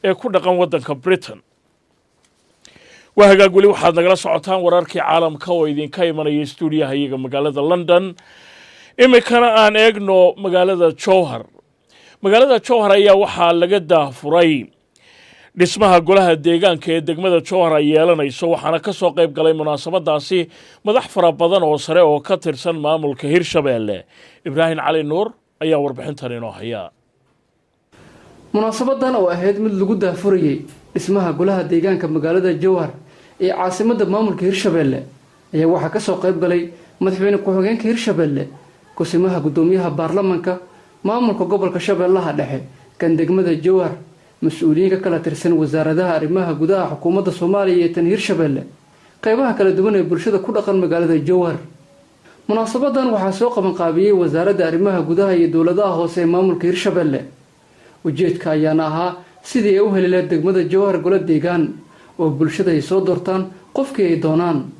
ee ku dhaqan waddanka Britain. waa hagaag weli waxaad nagala socotaan wararkii caalamka oo idinka imanaya stuudiyaha iyaga magaalada London. imikana aan eegno magaalada Jowhar. magaalada Jowhar ayaa waxaa laga daafuray dhismaha golaha deegaanka ee degmada Jowhar ay yeelanayso, waxaana ka soo qayb galay munaasabadaasi madax fara badan oo sare oo ka tirsan maamulka Hirshabeelle. Ibrahim Cali Nuur ayaa warbixintan inoo haya. munaasabadan oo ahayd mid lagu daafurayay dhismaha golaha deegaanka magaalada Jowhar ee caasimadda maamulka Hirshabeelle ayaa waxaa ka soo qayb galay madaxweyne ku-xigeenka Hirshabeelle, kusimaha gudoomiyaha baarlamaanka, maamulka gobolka Shabeellaha Dhexe, kan degmada Jowhar, mas'uuliyiin ka kala tirsan wasaaradaha arrimaha gudaha xukuumadda Soomaaliya iyo tan Hirshabeelle, qaybaha kala duwan ee bulshada ku dhaqan magaalada Jowhar. munaasabadan waxaa soo qaban qaabiyay wasaaradda arrimaha gudaha iyo dowladaha hoose ee maamulka Hirshabeelle. ujeedka ayaana ahaa sidii ay u heli lahayd degmada Jowhar golo deegaan oo bulshada ay soo doortaan qofkii ay doonaan.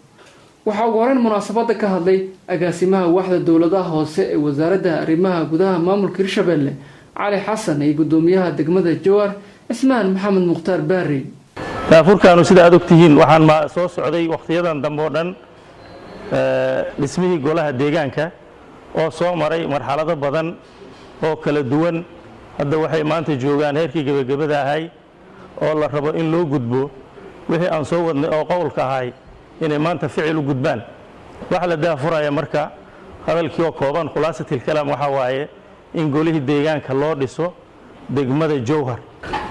waxaa ugu horeyn munaasabada ka hadlay agaasimaha waaxda dowladaha hoose ee wasaaradda arrimaha gudaha maamulka Hirshabeelle Cali Xasan iyo gudoomiyaha degmada Jowhar Ismaan Maxamed Mukhtaar Baari. daafurkaanu sida aad ogtihiin waxaan ma soo socday waqtiyadan dambe oo dhan dhismihii golaha deegaanka oo soo maray marxalado badan oo kala duwan. hadda waxay maanta joogaan heerkii gabagabada ahay oo la rabo in loo gudbo wixii aan soo wadnay oo qowlka ahay inay maanta ficil u gudbaan. waxa la daafuraya marka hadalkii oo kooban khulaasatil kalaam waxa waaye in golihii deegaanka loo dhiso degmada Jowhar.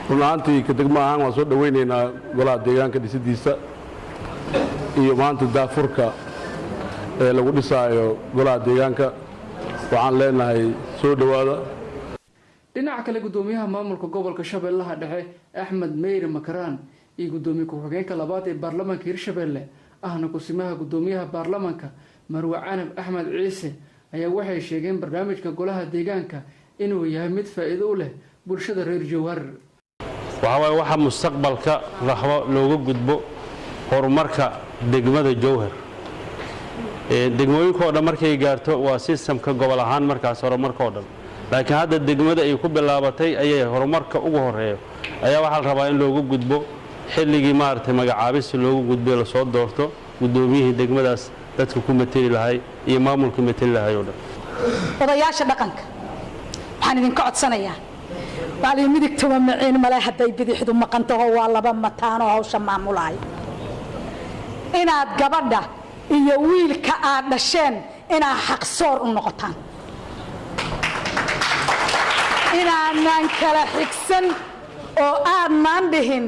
runaantii ka degmo ahaan waan soo dhaweynaynaa golaha deegaanka dhisidiisa iyo maanta daafurka ee lagu dhisaayo golaha deegaanka. waxaan leenahay soo dhawaada. dhinaca kale gudoomiyaha maamulka gobolka Shabeellaha Dhexe Axmed Meyr Makaraan iyo gudoomiye ku-xigeenka labaad ee baarlamaanka Hirshabeelle ahna kusimaha gudoomiyaha baarlamaanka Marwa Canab Axmed Ciise ayaa waxay sheegeen barnaamijka golaha deegaanka inuu yahay mid faa'iido u leh bulshada reer Jowhar. waxa mustaqbalka raxbo looga gudbo horumarka degmada Jowhar. degmooyinka oo dhan markay gaarto waa systemka gobol ahaan markaas horumarka oo dhan, laakiin hadda degmada ay ku bilaabatay ayay horumarka ugu horeeyo ayaa waxa la rabaa in looga gudbo xilligii magacaabis looga gudbo la soo doorto gudoomiyihii degmadaas dadka ku matali lahay iyo maamulka matali lahay oo dhan. odayaasha dhaqanka waxaan idinka codsanayaa wali midigta waa maceen male haday bidixdu maqanto waa laba mataano hawsha maamulay inaad gabadha iyo wiilka aad dhasheen inaad xaq soor u noqotaan, inaan kala xigsan oo aadnaan dhihin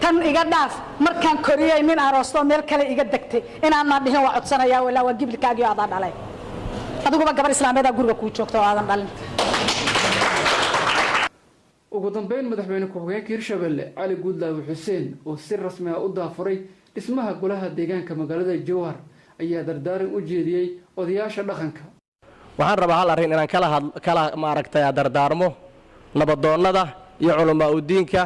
tan iga dhaaf markaan koriyay nin aroosto meel kale iga degtay inaan dhihin waa codsanayaa walaa waa gibilkaagii aad dhalay adiguba gabar islaameed guriga ku joogto aadan dhalin. ugu dambeyn madaxweyne ku-xigeenka Hirshabeelle Cali Guudlaawe Xuseen oo si rasmi ah u daafuray dhismaha golaha deegaanka magaalada Jowhar ayaa dardaaran u jeediyay odayaasha dhaqanka. waxaan rabaa hal arrin inaan kala maaragtay dardaarmo nabadoonnada iyo culamaa u diinka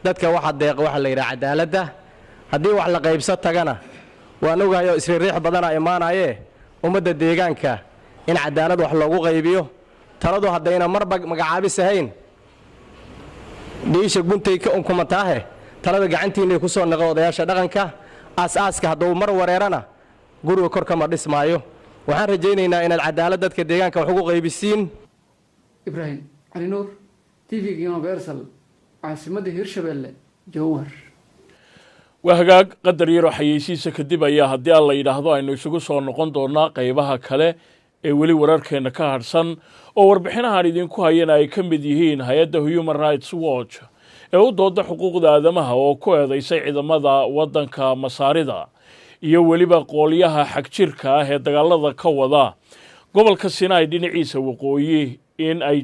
dadka waxa deeq waxa la yiraahdo cadaaladda. haddii wax la qaybsan tagana waan ogahay isriix badan ay imaanayeen ummadda deegaanka in cadaalad wax loogu qaybiyo. taladu haddayna marba magacaabis ahayn dhiisha guntay ka unkumataahe talada gacantiina ku soo naqo odayaasha dhaqanka aasaaska hadduu mar wareerana guriga kor kama dhismaayo. waxaan rajaynaynaa inaad cadaalad dadka deegaanka wax ugu qaybisiin. Ibrahim Cali Nuur, TV Universal, caasimadda Hirshabeelle, Jowhar. waa hagaag qadar yar oo xayeysiisa kadib ayaa haddii aan la yidhaahdo aynu isugu soo noqon doonaa qaybaha kale ee weli wararkeena ka hadhsan oo warbixinahan idinku hayana ay ka mid yihiin hay-adda Human Rights Watch ee u dooda xuquuqda aadamaha oo ku eedaysay ciidamada waddanka Masaarida iyo weliba qoolyaha xagjirka ah ee dagaalada ka wada gobolka Sinai dhinaciisa waqooyi in ay